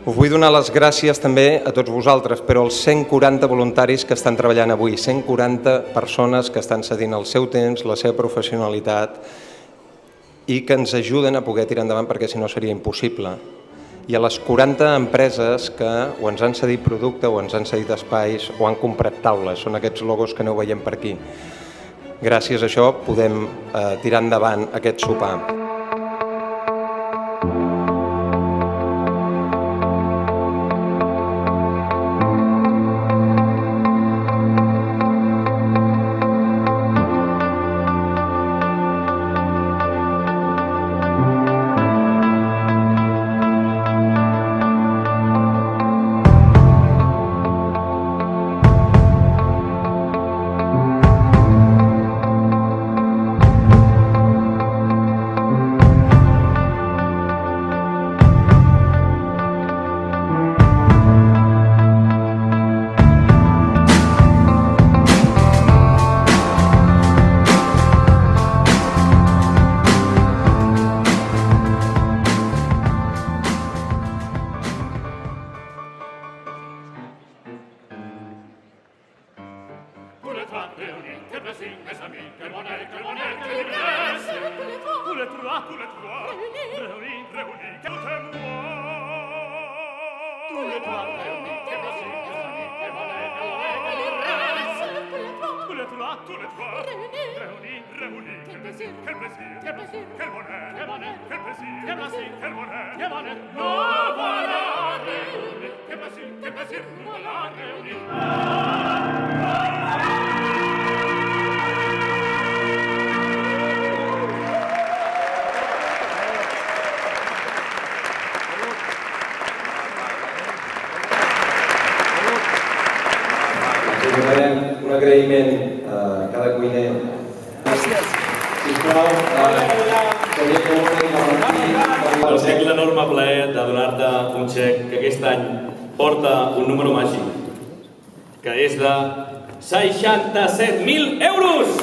Us vull donar les gràcies també a tots vosaltres, però als 140 voluntaris que estan treballant avui, 140 persones que estan cedint el seu temps, la seva professionalitat i que ens ajuden a poder tirar endavant perquè si no seria impossible. I a les 40 empreses que o ens han cedit producte o ens han cedit espais o han comprat taules, són aquests logos que no ho veiem per aquí. Gràcies a això podem tirar endavant aquest sopar. Un agraïment a cada cuiner. Gràcies. Sisplau, el xec l'enorme plaer de donar-te un xec que aquest any porta un número màgic, que és de 67.000 euros!